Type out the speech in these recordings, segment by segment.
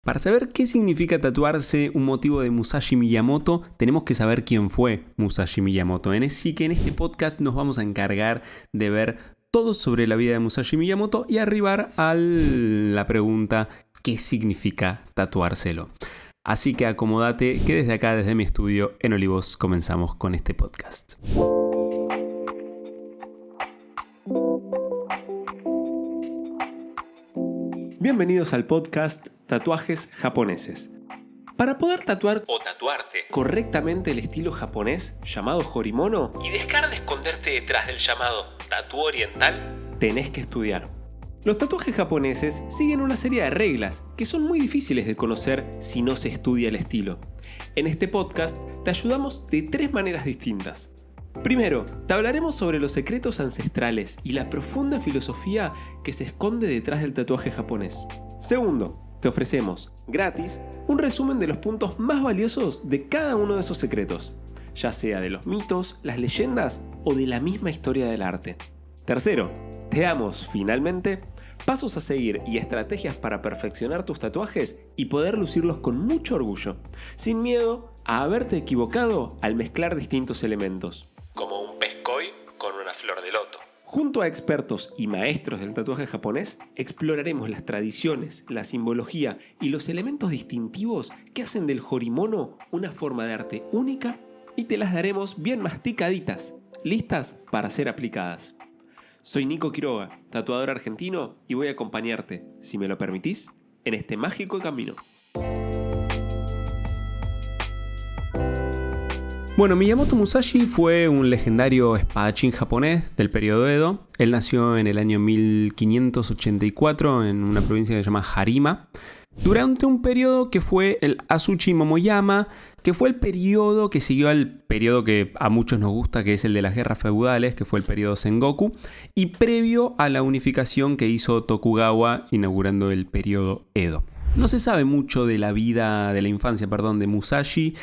Para saber qué significa tatuarse un motivo de Musashi Miyamoto, tenemos que saber quién fue Musashi Miyamoto. Así que en este podcast nos vamos a encargar de ver todo sobre la vida de Musashi Miyamoto y arribar a la pregunta ¿qué significa tatuárselo? Así que acomódate que desde acá, desde mi estudio en Olivos, comenzamos con este podcast. Bienvenidos al podcast Tatuajes Japoneses. Para poder tatuar o tatuarte correctamente el estilo japonés llamado Horimono y dejar de esconderte detrás del llamado tatú oriental, tenés que estudiar. Los tatuajes japoneses siguen una serie de reglas que son muy difíciles de conocer si no se estudia el estilo. En este podcast te ayudamos de 3 maneras distintas. Primero, te hablaremos sobre los secretos ancestrales y la profunda filosofía que se esconde detrás del tatuaje japonés. Segundo, te ofrecemos, gratis, un resumen de los puntos más valiosos de cada uno de esos secretos, ya sea de los mitos, las leyendas o de la misma historia del arte. Tercero, te damos, finalmente, pasos a seguir y estrategias para perfeccionar tus tatuajes y poder lucirlos con mucho orgullo, sin miedo a haberte equivocado al mezclar distintos elementos, como un pez koi con una flor de loto. Junto a expertos y maestros del tatuaje japonés, exploraremos las tradiciones, la simbología y los elementos distintivos que hacen del Horimono una forma de arte única y te las daremos bien masticaditas, listas para ser aplicadas. Soy Nico Quiroga, tatuador argentino, y voy a acompañarte, si me lo permitís, en este mágico camino. Bueno, Miyamoto Musashi fue un legendario espadachín japonés del periodo Edo. Él nació en el año 1584 en una provincia que se llama Harima, durante un periodo que fue el Asuchi Momoyama, que fue el periodo que siguió al periodo que a muchos nos gusta, que es el de las guerras feudales, que fue el periodo Sengoku, y previo a la unificación que hizo Tokugawa inaugurando el periodo Edo. No se sabe mucho de la vida, de la infancia, de Musashi.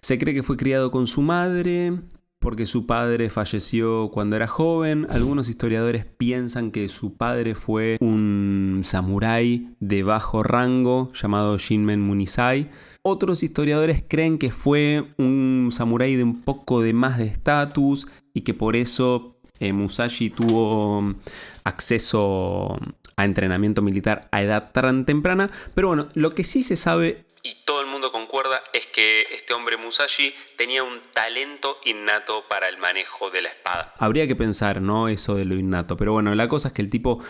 Se cree que fue criado con su madre porque su padre falleció cuando era joven. Algunos historiadores piensan que su padre fue un samurái de bajo rango llamado Shinmen Munisai. Otros historiadores creen que fue un samurái de un poco de más de estatus y que por eso Musashi tuvo acceso a entrenamiento militar a edad tan temprana. Pero bueno, lo que sí se sabe, y todo el mundo concuerda, es que este hombre Musashi tenía un talento innato para el manejo de la espada. Habría que pensar, ¿no? Eso de lo innato. Pero bueno, la cosa es que el tipo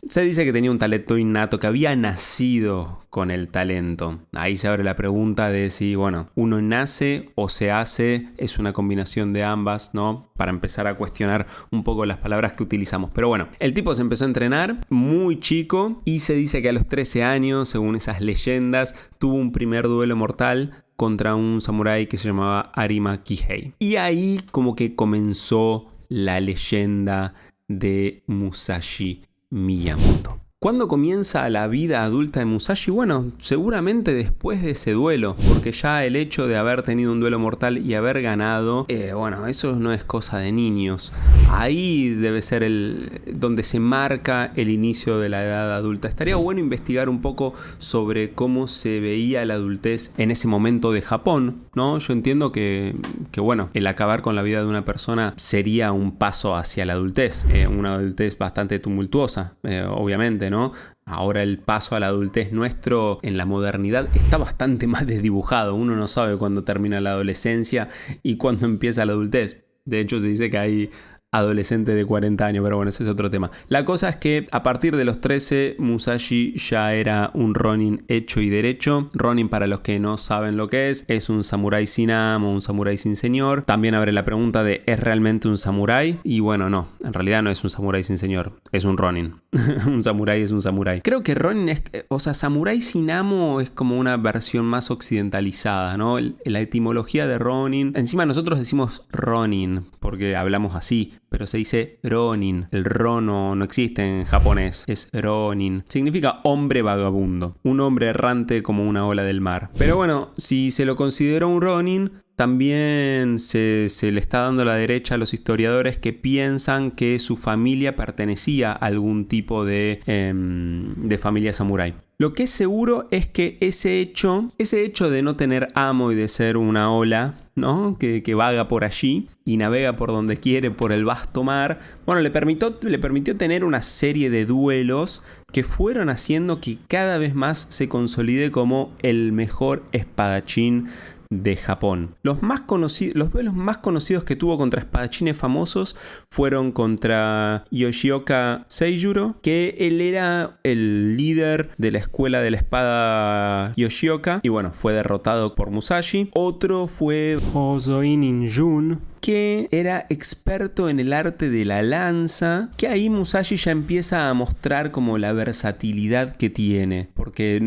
se dice que tenía un talento innato, que había nacido con el talento. Ahí se abre la pregunta de si, bueno, uno nace o se hace, es una combinación de ambas, ¿no? Para empezar a cuestionar un poco las palabras que utilizamos. Pero bueno, el tipo se empezó a entrenar muy chico y se dice que a los 13 años, según esas leyendas, tuvo un primer duelo mortal contra un samurái que se llamaba Arima Kihei. Y ahí como que comenzó la leyenda de Musashi Miyamoto. ¿Cuándo comienza la vida adulta de Musashi? Bueno, seguramente después de ese duelo, porque ya el hecho de haber tenido un duelo mortal y haber ganado, bueno, eso no es cosa de niños. Ahí debe ser donde se marca el inicio de la edad adulta. Estaría bueno investigar un poco sobre cómo se veía la adultez en ese momento de Japón, ¿no? Yo entiendo que bueno, el acabar con la vida de una persona sería un paso hacia la adultez, una adultez bastante tumultuosa, obviamente, ¿no? Ahora el paso a la adultez nuestro en la modernidad está bastante más desdibujado. Uno no sabe cuándo termina la adolescencia y cuándo empieza la adultez. De hecho, se dice que hay adolescente de 40 años, pero bueno, ese es otro tema. La cosa es que a partir de los 13, Musashi ya era un ronin hecho y derecho. Ronin, para los que no saben lo que es un samurái sin amo, un samurái sin señor. También abre la pregunta de ¿es realmente un samurái? Y bueno, no, en realidad no es un samurái sin señor, es un ronin. Un samurái es un samurái. Creo que ronin es, samurái sin amo es como una versión más occidentalizada, ¿no? La etimología de ronin, encima nosotros decimos ronin porque hablamos así, pero se dice ronin. El ro no existe en japonés, es ronin. Significa hombre vagabundo, un hombre errante como una ola del mar. Pero bueno, si se lo consideró un ronin, también se le está dando la derecha a los historiadores que piensan que su familia pertenecía a algún tipo de familia samurái. Lo que es seguro es que ese hecho de no tener amo y de ser una ola, ¿no? que vaga por allí y navega por donde quiere por el vasto mar, bueno, le permitió tener una serie de duelos que fueron haciendo que cada vez más se consolide como el mejor espadachín de Japón. Los duelos más conocidos que tuvo contra espadachines famosos fueron contra Yoshioka Seijuro, que él era el líder de la escuela de la espada Yoshioka y bueno, fue derrotado por Musashi. Otro fue Hozoin Injun, que era experto en el arte de la lanza, que ahí Musashi ya empieza a mostrar como la versatilidad que tiene, porque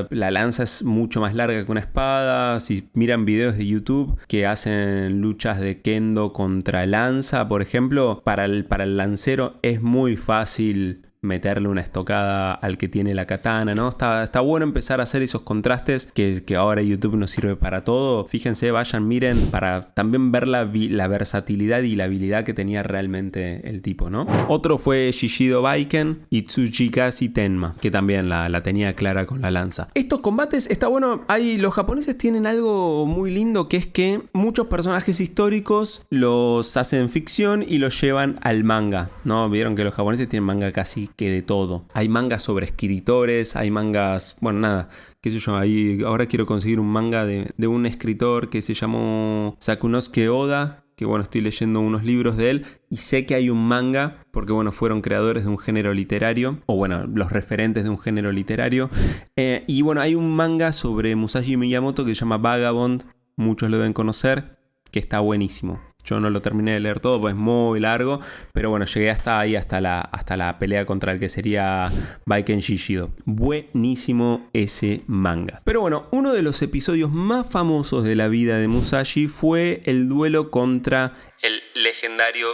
la lanza es mucho más larga que una espada. Si miran videos de YouTube que hacen luchas de kendo contra lanza, por ejemplo, para el lancero es muy fácil meterle una estocada al que tiene la katana, ¿no? Está bueno empezar a hacer esos contrastes que ahora YouTube nos sirve para todo. Fíjense, vayan, miren, para también ver la versatilidad y la habilidad que tenía realmente el tipo, ¿no? Otro fue Shishido Baiken y Tsuchikasi Tenma, que también la tenía clara con la lanza. Estos combates, está bueno, los japoneses tienen algo muy lindo, que es que muchos personajes históricos los hacen ficción y los llevan al manga, ¿no? Vieron que los japoneses tienen manga casi que de todo. Hay mangas sobre escritores, hay mangas, bueno, nada, qué sé yo, ahora quiero conseguir un manga de un escritor que se llamó Sakunosuke Oda, que bueno, estoy leyendo unos libros de él y sé que hay un manga, porque bueno, fueron creadores de un género literario, o bueno, los referentes de un género literario, y bueno, hay un manga sobre Musashi Miyamoto que se llama Vagabond, muchos lo deben conocer, que está buenísimo. Yo no lo terminé de leer todo, pues es muy largo, pero bueno, llegué hasta ahí, hasta la pelea contra el que sería Baiken Shishido. Buenísimo ese manga. Pero bueno, uno de los episodios más famosos de la vida de Musashi fue el duelo contra el legendario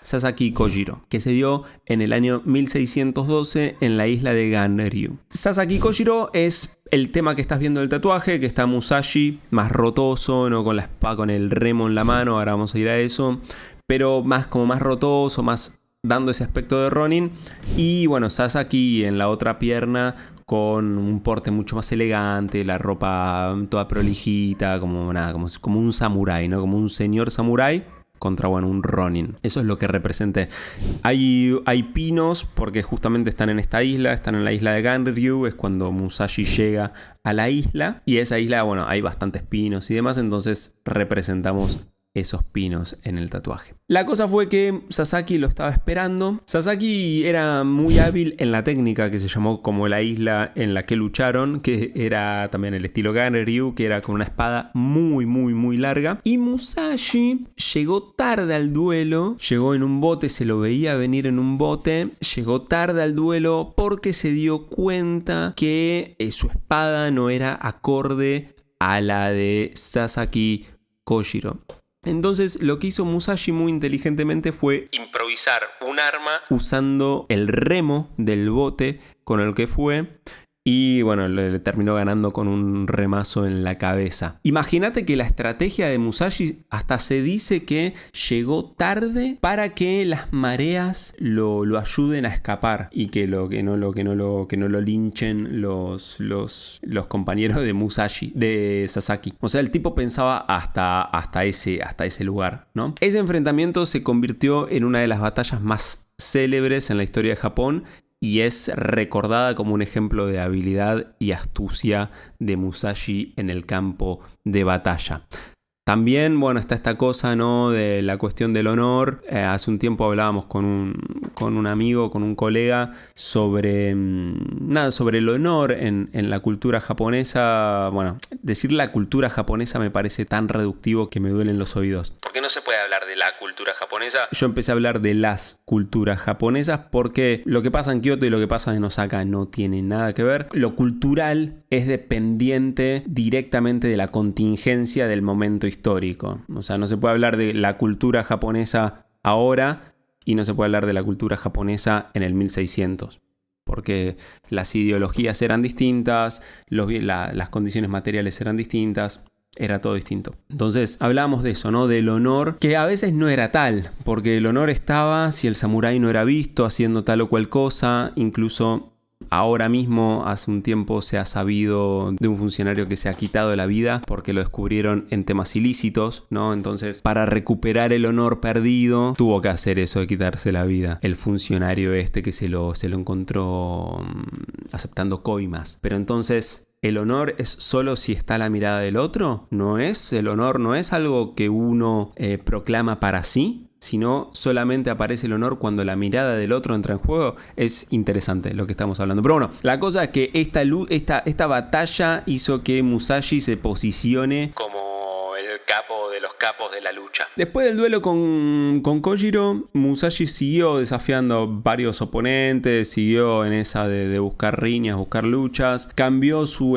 Sasaki Kojiro, que se dio en el año 1612 en la isla de Ganryu. Sasaki Kojiro es el tema que estás viendo del tatuaje, que está Musashi más rotoso, no con la espada, con el remo en la mano, ahora vamos a ir a eso, pero más rotoso, más dando ese aspecto de Ronin, y bueno, Sasaki en la otra pierna con un porte mucho más elegante, la ropa toda prolijita, como un samurái, ¿no? Como un señor samurái contra, bueno, un Ronin. Eso es lo que representa. Hay pinos porque justamente están en esta isla, están en la isla de Ganryu, es cuando Musashi llega a la isla, y esa isla, bueno, hay bastantes pinos y demás, entonces representamos esos pinos en el tatuaje. La cosa fue que Sasaki lo estaba esperando. Sasaki era muy hábil en la técnica que se llamó como la isla en la que lucharon, que era también el estilo Ganryu, que era con una espada muy muy muy larga. Y Musashi llegó tarde al duelo, llegó en un bote, se lo veía venir en un bote, llegó tarde al duelo porque se dio cuenta que su espada no era acorde a la de Sasaki Kojiro. Entonces lo que hizo Musashi muy inteligentemente fue improvisar un arma usando el remo del bote con el que fue, y bueno, le terminó ganando con un remazo en la cabeza. Imagínate que la estrategia de Musashi hasta se dice que llegó tarde para que las mareas lo ayuden a escapar y que no lo linchen los compañeros de Musashi, de Sasaki. O sea, el tipo pensaba hasta ese lugar, ¿no? Ese enfrentamiento se convirtió en una de las batallas más célebres en la historia de Japón y es recordada como un ejemplo de habilidad y astucia de Musashi en el campo de batalla. También, bueno, está esta cosa, ¿no?, de la cuestión del honor. Hace un tiempo hablábamos con un amigo, con un colega, sobre el honor en la cultura japonesa. Bueno, decir la cultura japonesa me parece tan reductivo que me duelen los oídos. ¿Por qué no se puede hablar de la cultura japonesa? Yo empecé a hablar de las culturas japonesas porque lo que pasa en Kioto y lo que pasa en Osaka no tiene nada que ver. Lo cultural es dependiente directamente de la contingencia del momento histórico. O sea, no se puede hablar de la cultura japonesa ahora y no se puede hablar de la cultura japonesa en el 1600. Porque las ideologías eran distintas, las condiciones materiales eran distintas, era todo distinto. Entonces hablábamos de eso, ¿no? Del honor, que a veces no era tal, porque el honor estaba si el samurái no era visto haciendo tal o cual cosa. Incluso Ahora mismo, hace un tiempo, se ha sabido de un funcionario que se ha quitado la vida porque lo descubrieron en temas ilícitos, ¿no? Entonces, para recuperar el honor perdido, tuvo que hacer eso de quitarse la vida. El funcionario que se lo encontró aceptando coimas. Pero entonces, ¿el honor es solo si está a la mirada del otro? El honor no es algo que uno proclama para sí, sino solamente aparece el honor cuando la mirada del otro entra en juego. Es interesante lo que estamos hablando. Pero bueno, la cosa es que esta batalla hizo que Musashi se posicione como el capo de los capos de la lucha. Después del duelo con Kojiro, Musashi siguió desafiando varios oponentes, siguió en esa de buscar riñas, buscar luchas. Cambió su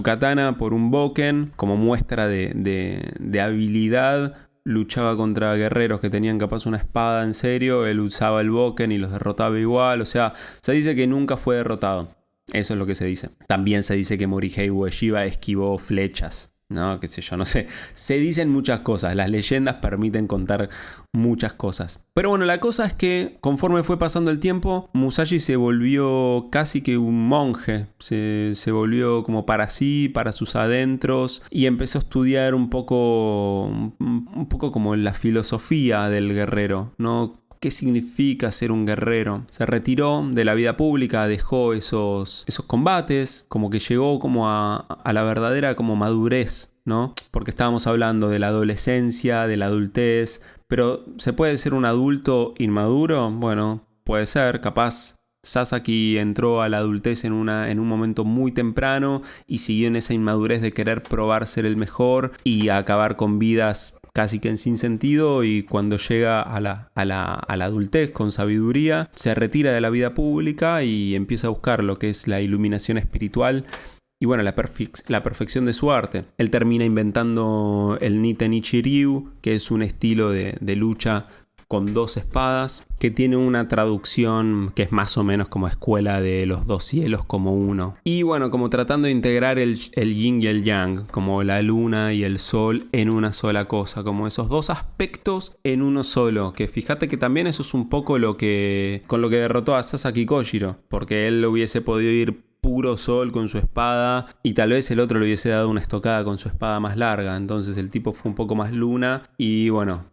katana por un boken como muestra de habilidad. Luchaba contra guerreros que tenían capaz una espada en serio, él usaba el boken y los derrotaba igual. O sea, se dice que nunca fue derrotado. Eso es lo que se dice. También se dice que Morihei Ueshiba esquivó flechas, ¿no? Qué sé yo, no sé. Se dicen muchas cosas. Las leyendas permiten contar muchas cosas. Pero bueno, la cosa es que conforme fue pasando el tiempo, Musashi se volvió casi que un monje. Se volvió como para sí, para sus adentros. Y empezó a estudiar un poco como la filosofía del guerrero, ¿no? ¿Qué significa ser un guerrero? Se retiró de la vida pública, dejó esos combates, como que llegó como a la verdadera como madurez, ¿no? Porque estábamos hablando de la adolescencia, de la adultez, pero ¿se puede ser un adulto inmaduro? Bueno, puede ser, capaz. Sasaki entró a la adultez en un momento muy temprano y siguió en esa inmadurez de querer probar ser el mejor y acabar con vidas casi que en sin sentido, y cuando llega a la adultez con sabiduría, se retira de la vida pública y empieza a buscar lo que es la iluminación espiritual y bueno, la perfección de su arte. Él termina inventando el Nite Nichi Ryu, que es un estilo de lucha con 2 espadas, que tiene una traducción que es más o menos como escuela de los 2 cielos como uno. Y bueno, como tratando de integrar el yin y el yang, como la luna y el sol en una sola cosa, como esos 2 aspectos en uno solo, que fíjate que también eso es un poco con lo que derrotó a Sasaki Kojiro, porque él hubiese podido ir puro sol con su espada y tal vez el otro le hubiese dado una estocada con su espada más larga. Entonces el tipo fue un poco más luna y bueno,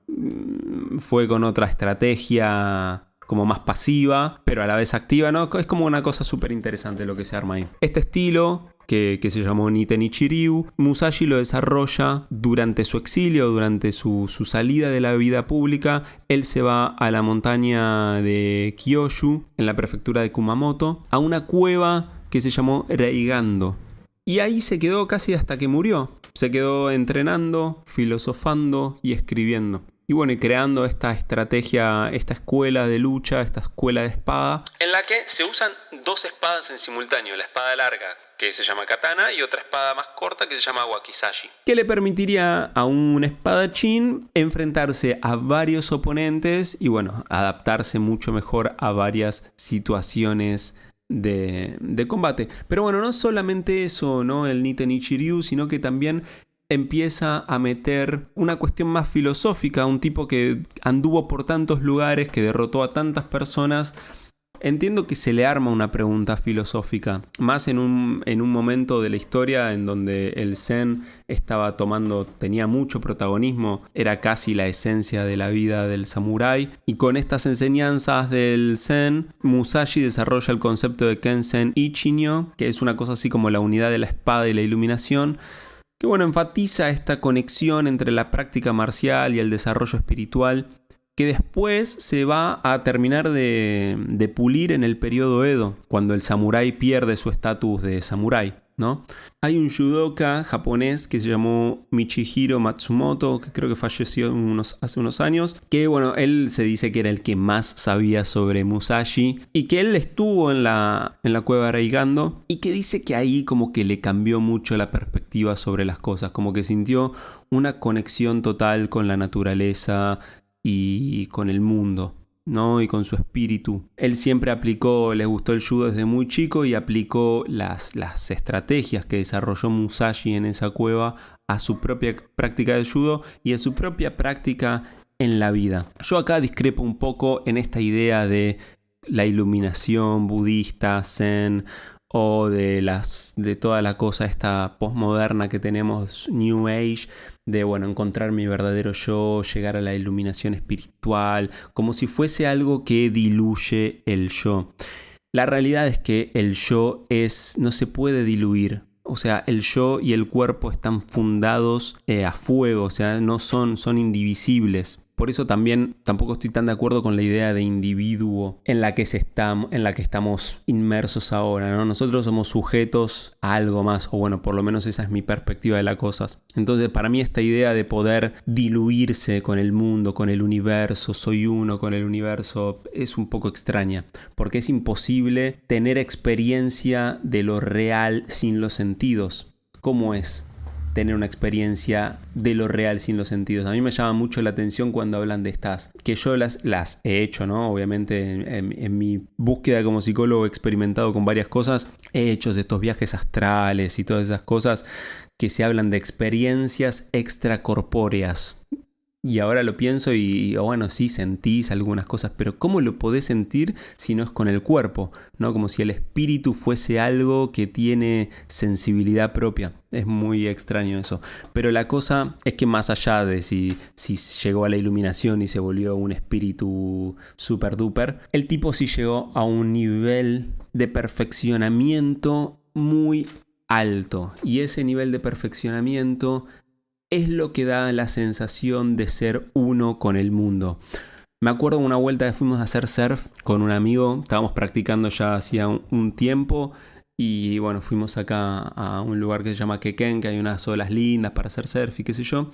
fue con otra estrategia como más pasiva, pero a la vez activa, ¿no? Es como una cosa súper interesante lo que se arma ahí. Este estilo, que se llamó Nite Nichi Ryu, Musashi lo desarrolla durante su exilio, durante su salida de la vida pública. Él se va a la montaña de Kyushu, en la prefectura de Kumamoto, a una cueva que se llamó Reigando. Y ahí se quedó casi hasta que murió. Se quedó entrenando, filosofando y escribiendo. Y bueno, y creando esta estrategia, esta escuela de lucha, esta escuela de espada, en la que se usan 2 espadas en simultáneo. La espada larga, que se llama katana, y otra espada más corta que se llama wakizashi, que le permitiría a un espadachín enfrentarse a varios oponentes y bueno, adaptarse mucho mejor a varias situaciones de combate. Pero bueno, no solamente eso, ¿no? El Nite Nichi Ryu, sino que también empieza a meter una cuestión más filosófica, un tipo que anduvo por tantos lugares, que derrotó a tantas personas. Entiendo que se le arma una pregunta filosófica, más en un momento de la historia en donde el Zen tenía mucho protagonismo, era casi la esencia de la vida del samurái, y con estas enseñanzas del Zen, Musashi desarrolla el concepto de Kensen Ichinyo, que es una cosa así como la unidad de la espada y la iluminación, que bueno, enfatiza esta conexión entre la práctica marcial y el desarrollo espiritual, que después se va a terminar de pulir en el periodo Edo, cuando el samurái pierde su estatus de samurái, ¿no? Hay un judoka japonés que se llamó Michihiro Matsumoto, que creo que falleció hace unos años, que bueno, él se dice que era el que más sabía sobre Musashi y que él estuvo en la cueva Reigando y que dice que ahí como que le cambió mucho la perspectiva sobre las cosas, como que sintió una conexión total con la naturaleza y con el mundo, ¿no? Y con su espíritu. Él siempre le gustó el judo desde muy chico y aplicó las estrategias que desarrolló Musashi en esa cueva a su propia práctica de judo y a su propia práctica en la vida. Yo acá discrepo un poco en esta idea de la iluminación budista, zen, o de toda la cosa esta postmoderna que tenemos, New Age, de encontrar mi verdadero yo, llegar a la iluminación espiritual, como si fuese algo que diluye el yo. La realidad es que el yo no se puede diluir. O sea, el yo y el cuerpo están fundados a fuego, o sea, no son indivisibles. Por eso tampoco estoy tan de acuerdo con la idea de individuo en la que estamos inmersos ahora, ¿no? Nosotros somos sujetos a algo más, o por lo menos esa es mi perspectiva de las cosas. Entonces, para mí esta idea de poder diluirse con el mundo, con el universo, soy uno con el universo, es un poco extraña, porque es imposible tener experiencia de lo real sin los sentidos. ¿Cómo es tener una experiencia de lo real sin los sentidos? A mí me llama mucho la atención cuando hablan de estas, que yo las he hecho, ¿no? Obviamente en mi búsqueda como psicólogo he experimentado con varias cosas, he hecho estos viajes astrales y todas esas cosas que se hablan de experiencias extracorpóreas. Y ahora lo pienso y sí sentís algunas cosas, pero ¿cómo lo podés sentir si no es con el cuerpo? ¿No? Como si el espíritu fuese algo que tiene sensibilidad propia. Es muy extraño eso. Pero la cosa es que más allá de si llegó a la iluminación y se volvió un espíritu super duper, el tipo sí llegó a un nivel de perfeccionamiento muy alto. Y ese nivel de perfeccionamiento es lo que da la sensación de ser uno con el mundo. Me acuerdo una vuelta que fuimos a hacer surf con un amigo, estábamos practicando ya hacía un tiempo y fuimos acá a un lugar que se llama Quequén, que hay unas olas lindas para hacer surf y qué sé yo.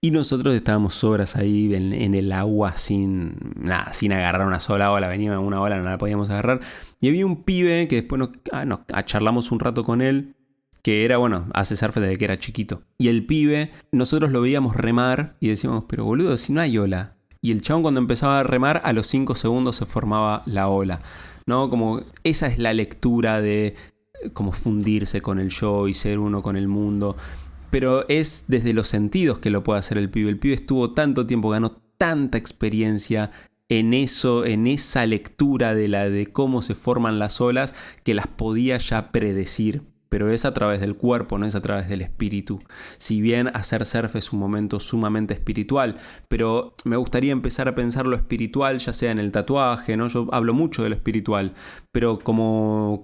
Y nosotros estábamos horas ahí en el agua sin agarrar una sola ola, venía una ola, no la podíamos agarrar. Y había un pibe que después nos charlamos un rato con él, que era, hace surf desde que era chiquito. Y el pibe, nosotros lo veíamos remar y decíamos, pero boludo, si no hay ola. Y el chabón cuando empezaba a remar, a los 5 segundos se formaba la ola, ¿no? Como esa es la lectura de como fundirse con el yo y ser uno con el mundo. Pero es desde los sentidos que lo puede hacer el pibe. El pibe estuvo tanto tiempo, ganó tanta experiencia en eso, en esa lectura de cómo se forman las olas, que las podía ya predecir. Pero es a través del cuerpo, no es a través del espíritu. Si bien hacer surf es un momento sumamente espiritual, pero me gustaría empezar a pensar lo espiritual, ya sea en el tatuaje, ¿no? Yo hablo mucho de lo espiritual, pero como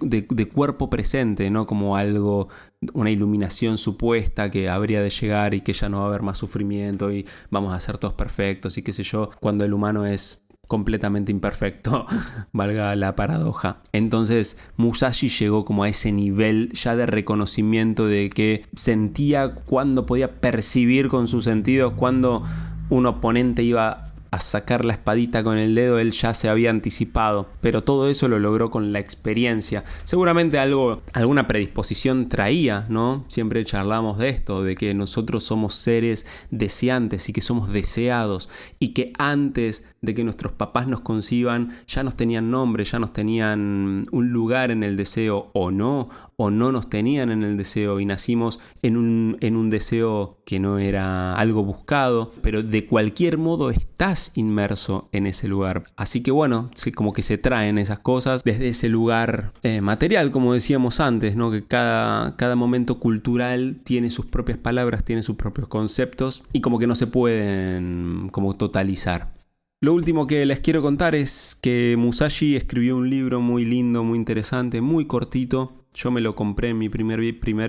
de cuerpo presente, ¿no? Como algo, una iluminación supuesta que habría de llegar y que ya no va a haber más sufrimiento y vamos a ser todos perfectos y qué sé yo, cuando el humano es completamente imperfecto, valga la paradoja. Entonces Musashi llegó como a ese nivel ya de reconocimiento de que sentía cuando podía percibir con sus sentidos cuando un oponente iba a sacar la espadita con el dedo, él ya se había anticipado, pero todo eso lo logró con la experiencia. Seguramente alguna predisposición traía, ¿no? Siempre charlamos de esto, de que nosotros somos seres deseantes y que somos deseados y que antes de que nuestros papás nos conciban ya nos tenían nombre, ya nos tenían un lugar en el deseo o no nos tenían en el deseo y nacimos en un deseo que no era algo buscado, pero de cualquier modo estás inmerso en ese lugar. Así que como que se traen esas cosas desde ese lugar material, como decíamos antes, ¿no? Que cada momento cultural tiene sus propias palabras, tiene sus propios conceptos y como que no se pueden como totalizar. Lo último que les quiero contar es que Musashi escribió un libro muy lindo, muy interesante, muy cortito. Yo me lo compré en mi primer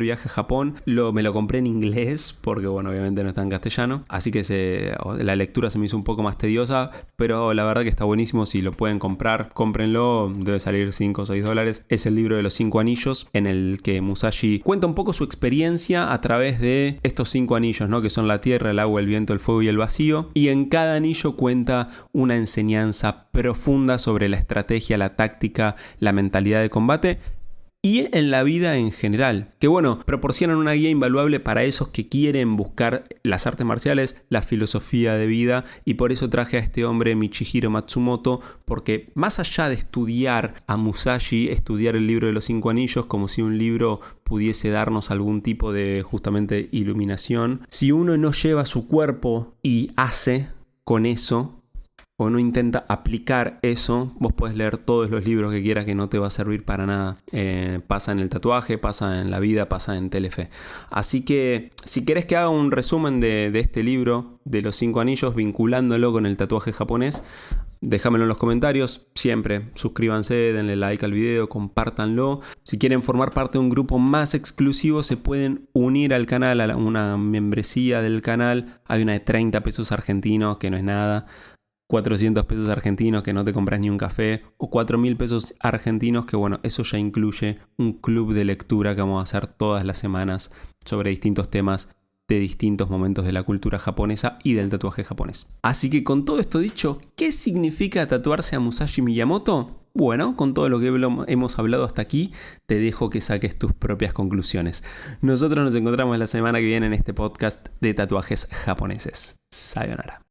viaje a Japón. Me lo compré en inglés porque, obviamente no está en castellano. Así que la lectura se me hizo un poco más tediosa. Pero la verdad que está buenísimo. Si lo pueden comprar, cómprenlo. Debe salir $5 o $6. Es el libro de los 5 anillos, en el que Musashi cuenta un poco su experiencia a través de estos 5 anillos, ¿no? Que son la tierra, el agua, el viento, el fuego y el vacío. Y en cada anillo cuenta una enseñanza profunda sobre la estrategia, la táctica, la mentalidad de combate y en la vida en general, que proporcionan una guía invaluable para esos que quieren buscar las artes marciales, la filosofía de vida, y por eso traje a este hombre, Michihiro Matsumoto, porque más allá de estudiar a Musashi, estudiar el libro de los 5 anillos como si un libro pudiese darnos algún tipo de justamente iluminación, si uno no lleva su cuerpo y hace con eso, o no intenta aplicar eso, vos podés leer todos los libros que quieras que no te va a servir para nada. Pasa en el tatuaje, pasa en la vida, pasa en Telefe. Así que si querés que haga un resumen de este libro, de los 5 anillos, vinculándolo con el tatuaje japonés, déjamelo en los comentarios. Siempre suscríbanse, denle like al video, compártanlo. Si quieren formar parte de un grupo más exclusivo, se pueden unir al canal, a una membresía del canal. Hay una de 30 pesos argentinos, que no es nada. 400 pesos argentinos, que no te compras ni un café. O 4.000 pesos argentinos, que bueno, eso ya incluye un club de lectura que vamos a hacer todas las semanas sobre distintos temas de distintos momentos de la cultura japonesa y del tatuaje japonés. Así que con todo esto dicho, ¿qué significa tatuarse a Musashi Miyamoto? Bueno, con todo lo que hemos hablado hasta aquí, te dejo que saques tus propias conclusiones. Nosotros nos encontramos la semana que viene en este podcast de tatuajes japoneses. Sayonara.